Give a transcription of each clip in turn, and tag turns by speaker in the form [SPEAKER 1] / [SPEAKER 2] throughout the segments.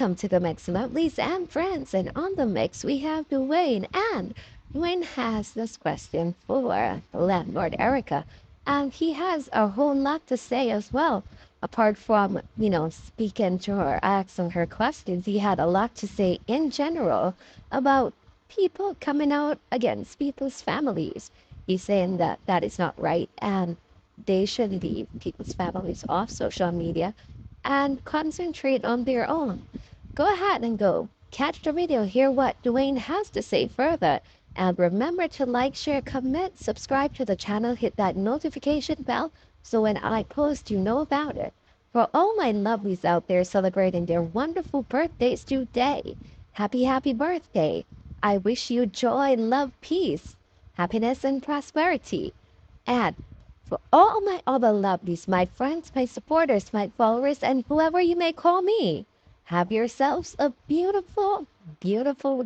[SPEAKER 1] welcome to the Mix Lovelies and Friends. And on the mix, we have Dwayne. And Dwayne has this question for Landlord Erica. And he has a whole lot to say as well. Apart from, speaking to her, asking her questions, he had a lot to say in general about people coming out against people's families. He's saying that that is not right and they should leave people's families off social media and concentrate on their own. Go ahead and go. Catch the video, hear what Dwayne has to say further. And remember to like, share, comment, subscribe to the channel, hit that notification bell so when I post, you know about it. For all my lovelies out there celebrating their wonderful birthdays today, happy birthday. I wish you joy, love, peace, happiness, and prosperity. And for all my other lovelies, my friends, my supporters, my followers, and whoever you may call me, have yourselves a beautiful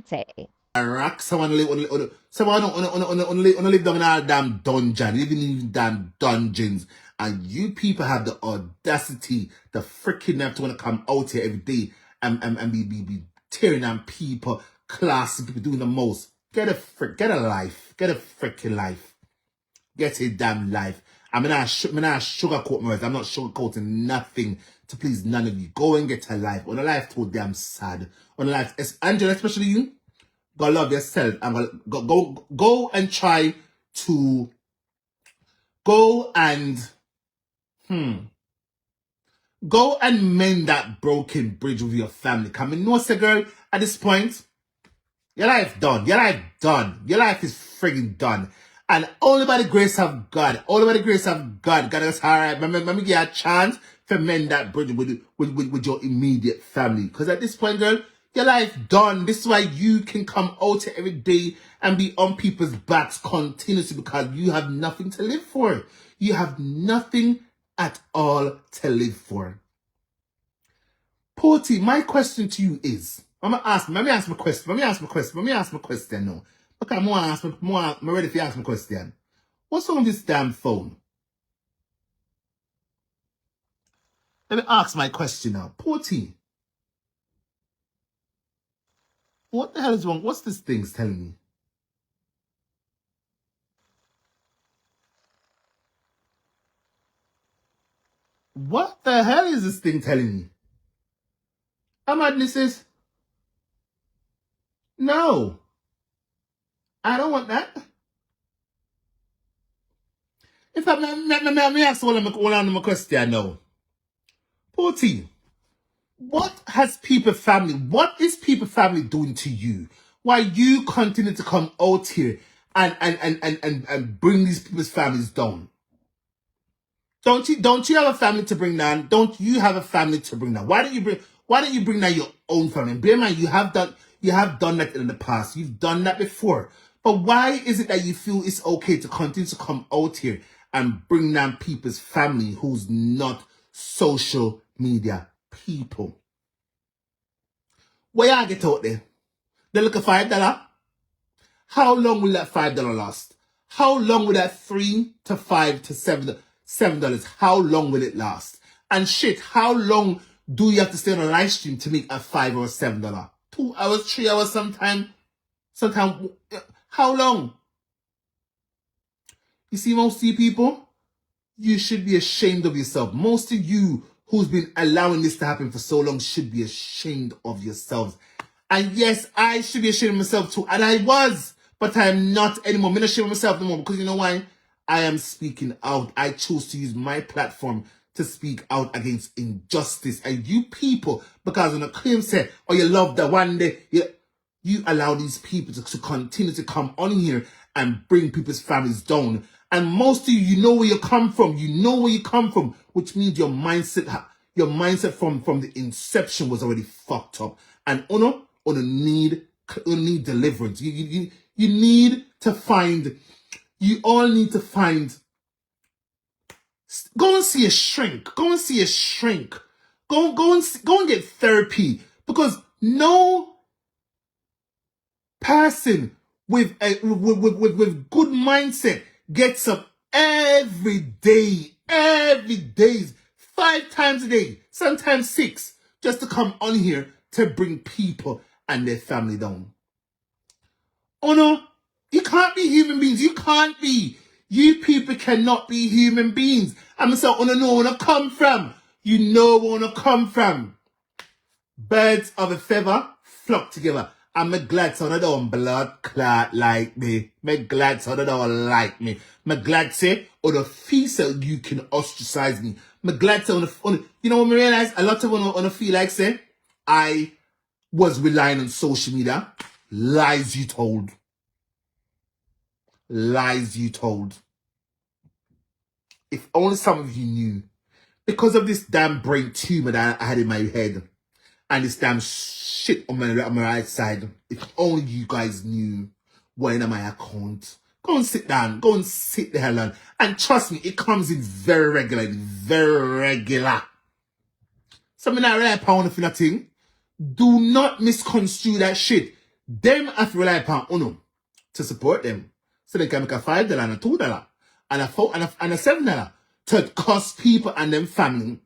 [SPEAKER 1] day.
[SPEAKER 2] Iraq, someone live down in our damn dungeon, living in damn dungeons, and you people have the audacity, the freaking nerve to want to come out here every day and be tearing on people, classy people doing the most. Get a life, get a freaking life, get a damn life. I'm not sugarcoat my words. I'm not sugarcoating nothing to please none of you. Go and get a life. On a life too damn sad. On a life, Angela, especially you. Go love yourself and go and try to go and mend that broken bridge with your family. Come in, no, say girl, at this point, your life done. Your life done. Your life is friggin' done. And only by the grace of God, God is alright. Let me give you a chance to mend that bridge with your immediate family. Because at this point, girl, your life done. This is why you can come out every day and be on people's backs continuously, because you have nothing to live for. You have nothing at all to live for. Porty, my question to you is, let me ask my question now. Okay, I'm ready to ask my question. What's on this damn phone? Let me ask my question now. Porty, what the hell is wrong? What's this thing's telling me? What the hell is this thing telling me? Madness is, no, I don't want that. In fact, let me ask one of my question now. Porty, what is people family doing to you? Why you continue to come out here and bring these people's families down? Don't you have a family to bring down? Don't you have a family to bring down? Why don't you bring down your own family? Bear in mind, you have done that in the past. You've done that before. But why is it that you feel it's okay to continue to come out here and bring down people's family who's not social media people? Where y'all get out there? They look at $5. How long will that $5 last? How long will that $3 to $5 to $7? How long will it last? And shit, how long do you have to stay on a live stream to make a $5 or $7? 2 hours, 3 hours, sometime. How long? You see, most of you people, you should be ashamed of yourself. Most of you who's been allowing this to happen for so long should be ashamed of yourselves. And yes, I should be ashamed of myself too. And I was, but I am not anymore. I'm not ashamed of myself anymore, because you know why? I am speaking out. I choose to use my platform to speak out against injustice. And you people, because when a claim said, oh, you love that one day, you allow these people to continue to come on here and bring people's families down. And most of you, you know where you come from. You know where you come from, which means your mindset from the inception was already fucked up. And you need deliverance. You need to find. You all need to find. Go and see a shrink. Go and see a shrink. Go and get therapy, because no person with good mindset gets up every day, 5 times a day, sometimes 6, just to come on here to bring people and their family down. Oh no, you can't be human beings. You can't be. You people cannot be human beings. I'm saying, oh no, know where I come from. You know where I come from. Birds of a feather flock together. I'm glad some of them blood clot like me. I'm glad some of them like me. I'm glad say, or the feel so you can ostracize me. I'm glad say, you know what I realize? A lot of them on the feel like say, I was relying on social media. Lies you told. Lies you told. If only some of you knew. Because of this damn brain tumor that I had in my head. And this damn shit on my right side. If only you guys knew what in my account. Go and sit down. Go and sit the hell down. And trust me, it comes in very regular. Very regular. Something that rely upon for nothing. Do not misconstrue that shit. Them have to rely upon Uno to support them. So they can make a $5 and a $2 and a $4 and a $7 to cost people and them family.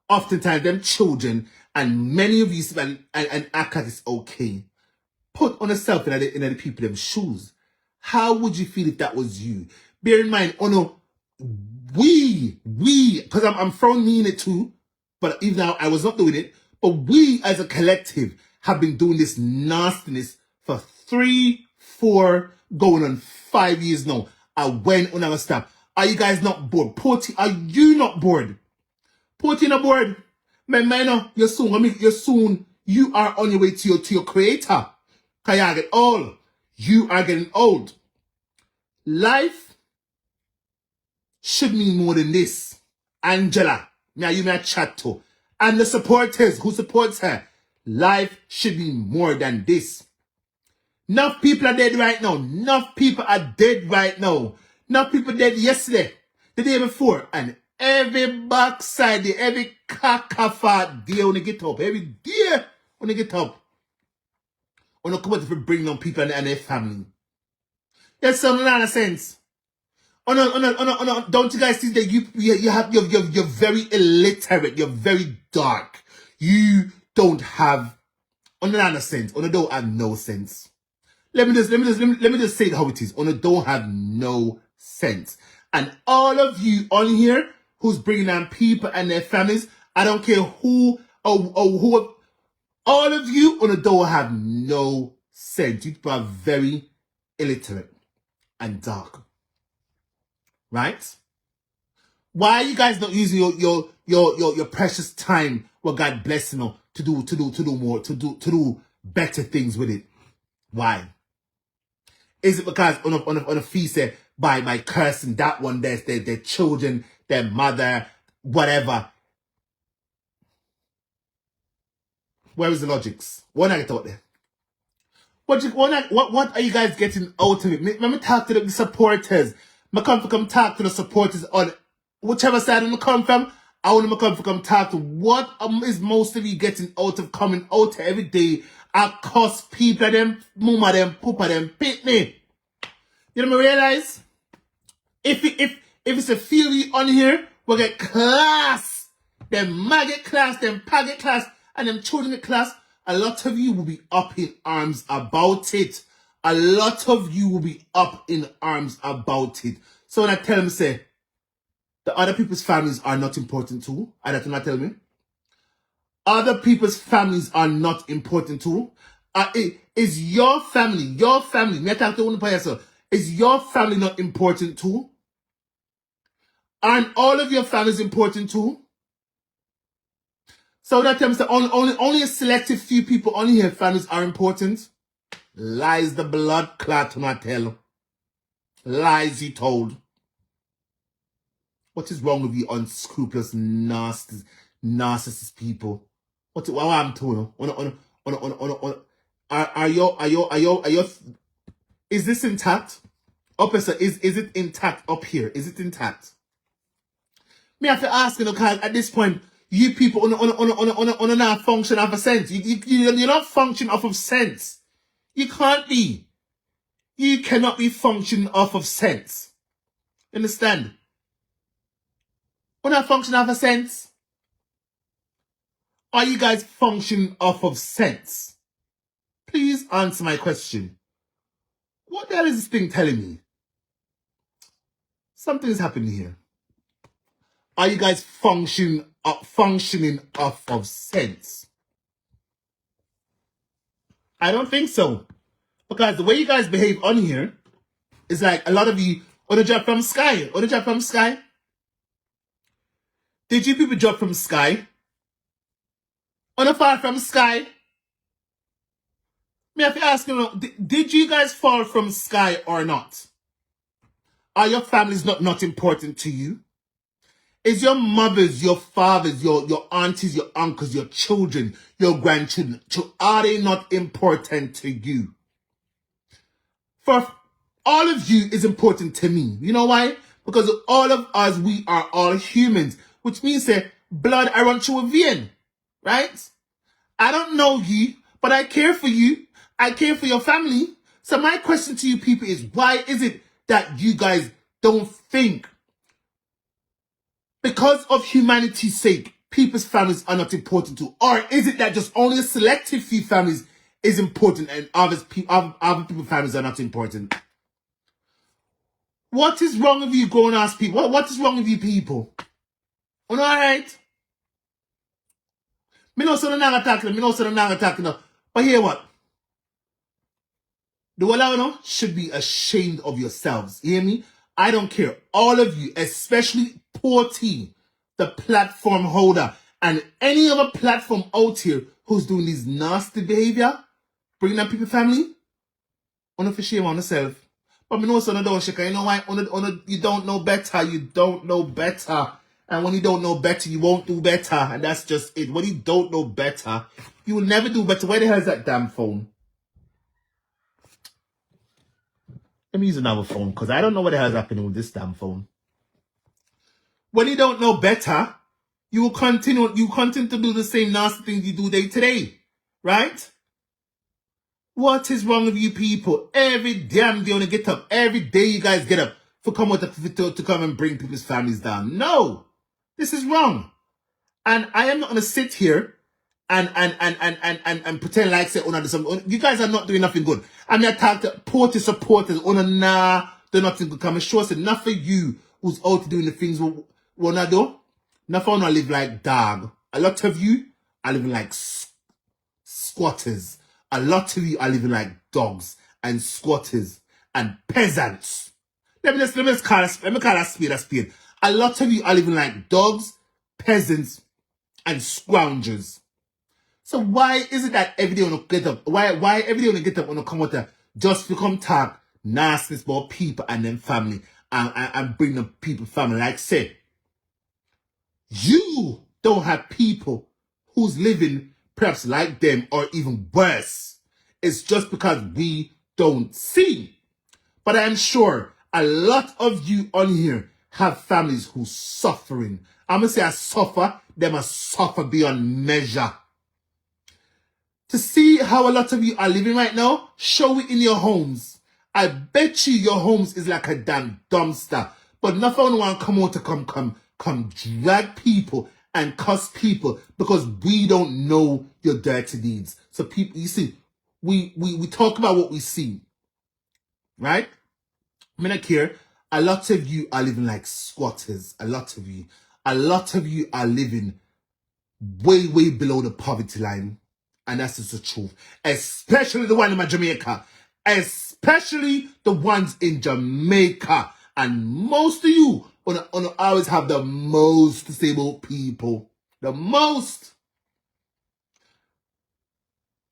[SPEAKER 2] Oftentimes them children and many of you and act like it's okay. Put on yourself in the people them shoes. How would you feel if that was you? Bear in mind, oh no, we, because I'm throwing me in it too, but even now I was not doing it, but we as a collective have been doing this nastiness for 3, 4, going on 5 years now. I went on our stop. Are you guys not bored? Porty, are you not bored? Porty not bored? Man, you're soon, you are on your way to your creator. Cause you get old. You are getting old. Life should mean more than this. Angela, now you may chat to. And the supporters who supports her. Life should be more than this. Enough people are dead right now. Enough people are dead right now. Enough people dead yesterday, the day before, and every backside, every cacafa day when they get up, every day when they get up, when they come out to bring down people and their family. There's some nonsense. Don't you guys see that you're very illiterate, you're very dark. You don't have nonsense. Don't have no sense. Let me just say it how it is. Don't have no sense. And all of you on here who's bringing down people and their families, I don't care who or who, all of you don't have no sense. You people are very illiterate and dark. Right? Why are you guys not using your precious time, what God bless you, to do more, to do better things with it? Why? Is it because on a feast by cursing that one, their children, their mother, whatever? Where is the logics? What I get out there? What are you guys getting out of it? Let me talk to the supporters. I come talk to the supporters on whichever side I come from. I want to come talk to what is most of you getting out of coming out every day. I cost people them, mama them, poopa them, pit me. You know what I realize? If it's a few on here, we'll get class. Them maggot class, them paget class, and them children class. A lot of you will be up in arms about it. A lot of you will be up in arms about it. So when I tell them, say, the other people's families are not important too, and that's what I tell me. Other people's families are not important too. Is your family, me I talk to one person, is your family not important too? Aren't all of your families important too? So that tells me only a selective few people on here families are important. Lies the blood clot not tell. Lies he told. What is wrong with you unscrupulous, narcissist people? What I'm told? Are your is this intact? Officer, is it intact up here? Is it intact? Me have to ask you, because at this point, you people on a function of a sense. You're not function off of sense. You can't be. You cannot be functioning off of sense. Understand? On a function of a sense. Are you guys functioning off of sense? Please answer my question. What the hell is this thing telling me? Something is happening here. Are you guys functioning off of sense? I don't think so. Because the way you guys behave on here is like a lot of you on a drop from sky. On a drop from sky. Did you people drop from sky? On a fall from sky? Me have to ask you, did you guys fall from sky or not? Are your families not important to you? Is your mothers, your fathers, your aunties, your uncles, your children, your grandchildren, are they not important to you? For all of you is important to me. You know why? Because all of us, we are all humans, which means that blood I run through a vein, right? I don't know you, but I care for you. I care for your family. So my question to you people is, why is it that you guys don't think, because of humanity's sake, people's families are not important to? Or is it that just only a selective few families is important and other people's families are not important? What is wrong with you grown ass people? What is wrong with you people? All right? Me know so the nang attacking. But hear what? The Walao should be ashamed of yourselves. You hear me? I don't care. All of you, especially Poor T, the platform holder, and any other platform out here who's doing this nasty behavior, bringing up people family, on for shame on yourself. But me know so don't shake. You know why? You don't know better. You don't know better. And when you don't know better, you won't do better. And that's just it. When you don't know better, you will never do better. Where the hell is that damn phone? Let me use another phone because I don't know what the hell is happening with this damn phone. When you don't know better, you will continue to do the same nasty things you do day to day. Right? What is wrong with you people? Every damn day when you get up, every day you guys get up to come and bring people's families down. No, this is wrong. And I am not gonna sit here and pretend like say you guys are not doing nothing good. I'm not talking to party supporters on nah do nothing good. Come and show us enough for you who's out doing the things we wanna do. Enough wanna live like dog. A lot of you are living like squatters. A lot of you are living like dogs and squatters and peasants. Let me call a spade a spade. A lot of you are living like dogs, peasants, and scoundrels. So why is it that every day when you get up, why every day when you get up when you come out there, just become talk nasty about people and them family and bring them people family? Like say, you don't have people who's living perhaps like them or even worse. It's just because we don't see. But I'm sure a lot of you on here have families who's suffering. I'm going to say I suffer, they must suffer beyond measure. To see how a lot of you are living right now, show it in your homes. I bet you your homes is like a damn dumpster. But nothing want to come out to come drag people and cuss people because we don't know your dirty deeds. So people, you see, we talk about what we see. Right? I don't care. A lot of you are living like squatters. A lot of you are living way below the poverty line. And that's just the truth. Especially the one in Jamaica. Especially the ones in Jamaica. And most of you wanna always have the most disabled people. The most.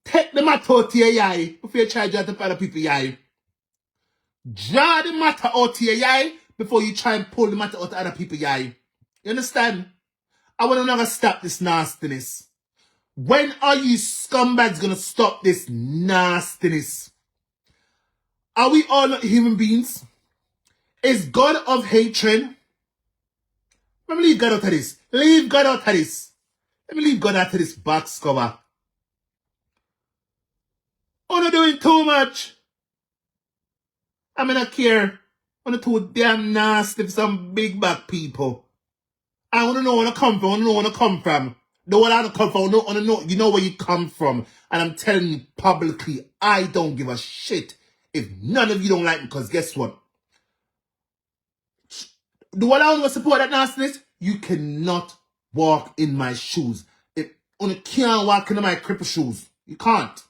[SPEAKER 2] Take the matter out to your eye before you try to drive other people eye. Draw the matter out to your eye before you try and pull the matter out to other people's eye. You understand? I want to never stop this nastiness. When are you scumbags gonna stop this nastiness? Are we all not human beings? Is God of hatred? Let me leave God out of this. Leave God out of this. Let me leave God out of this box cover. I'm not doing too much. I mean, I care. I'm not too damn nasty for some big back people. I want to know where I come from. I want to know where I come from. The one I don't come from, no, you know where you come from. And I'm telling you publicly, I don't give a shit if none of you don't like me, because guess what? The one I want to support that nastiness, you cannot walk in my shoes. If you can't walk in my cripple shoes, you can't.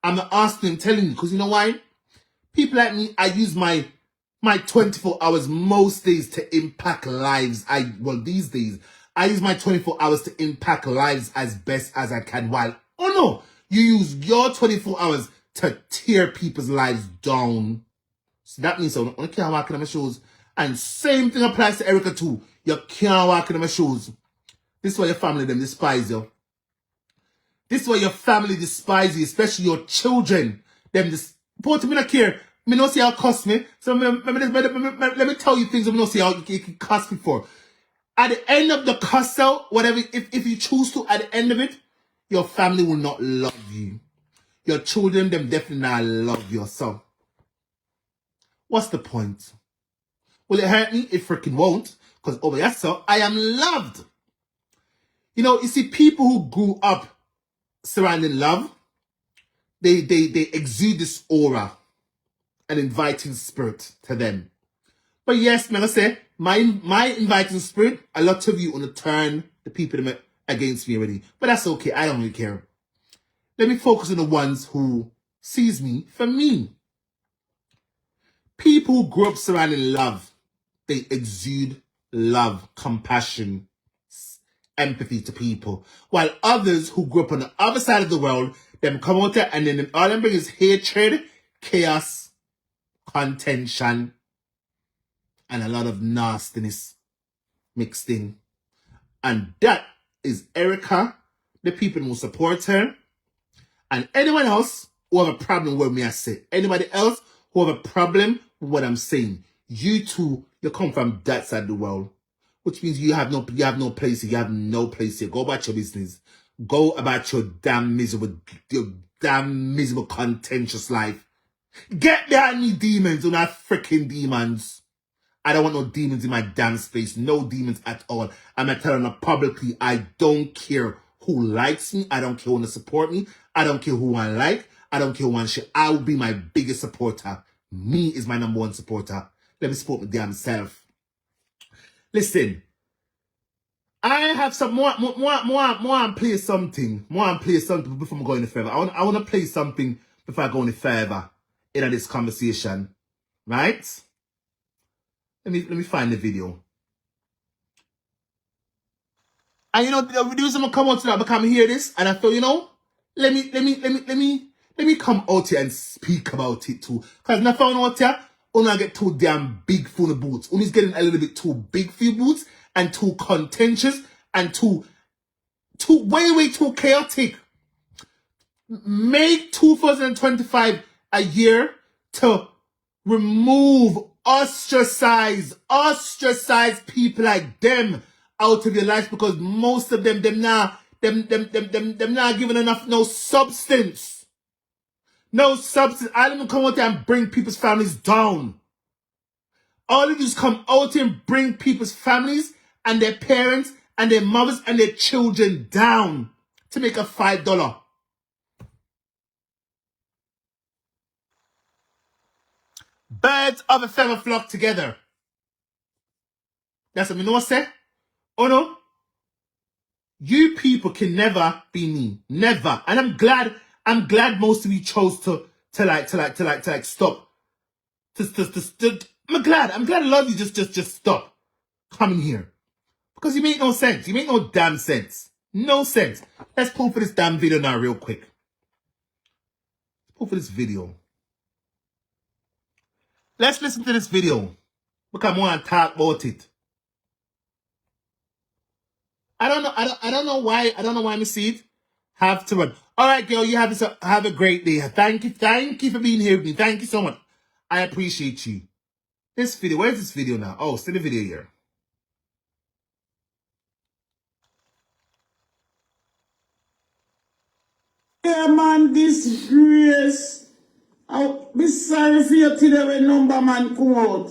[SPEAKER 2] I'm not asking, I'm telling you, because you know why? People like me, I use my 24 hours most days to impact lives. These days, I use my 24 hours to impact lives as best as I can. While, oh no, you use your 24 hours to tear people's lives down. So that means you can't walk in my shoes. And same thing applies to Erica too. You can't walk in my shoes. This is why your family them despise you. This is why your family despise you, especially your children. Them put me not care. Me not see how it cost me. So let me tell you things. I not see how it can cost me for. At the end of the cost out, whatever, if you choose to, at the end of it, your family will not love you. Your children, them definitely not love you. So, what's the point? Will it hurt me? It freaking won't. Because over here, so I am loved. You know, you see, people who grew up surrounding love, they exude this aura, an inviting spirit to them. But yes, man, I say, my inviting spirit, a lot of you want to turn the people against me already. But that's okay. I don't really care. Let me focus on the ones who sees me for me. People who grew up surrounding love, they exude love, compassion, empathy to people. While others who grew up on the other side of the world, them come out there and then all them bring is hatred, chaos, contention, and a lot of nastiness mixed in. And that is Erica, the people who support her, and anyone else who have a problem with me I say. Anybody else who have a problem with what I'm saying. You two, you come from that side of the world. Which means you have no place here. You have no place here. Go about your business. Go about your damn miserable, contentious life. Get behind me, demons, or not freaking demons. I don't want no demons in my damn space. No demons at all. I'm not telling them publicly. I don't care who likes me. I don't care who wants to support me. I don't care who I like. I don't care who wants shit. I will be my biggest supporter. Me is my number one supporter. Let me support my damn self. Listen. I have some more and play something. More and play something before I go any further. I want to play something before I go any further in this conversation. Right? Let me find the video. And you know, the videos I'm gonna come out to that because I hear this, and I feel, you know, let me come out here and speak about it too. Cause when I found out here, I get too damn big for the boots. Only's getting a little bit too big for your boots and too contentious and too way too chaotic. Make 2025 a year to remove, ostracize people like them out of your life, because most of them not giving enough no substance. No substance. I don't even come out there and bring people's families down. All of you just come out here and bring people's families and their parents and their mothers and their children down to make a $5. Birds of a feather flock together. That's what I know what I say. Oh no. You people can never be me. Never. And I'm glad most of you chose to stop. I'm glad a lot of you just stop coming here. Because you make no sense. You make no damn sense. No sense. Let's pull for this damn video now real quick. Pull for this video. Let's listen to this video. Because I want to talk about it. I don't know why I see it. Have to run. All right, girl, you have a great day. Thank you for being here with me. Thank you so much. I appreciate you. This video, where's this video now? Oh, it's in the video here.
[SPEAKER 3] Yeah, man, disgrace. I'll be sorry for you today when number man come out.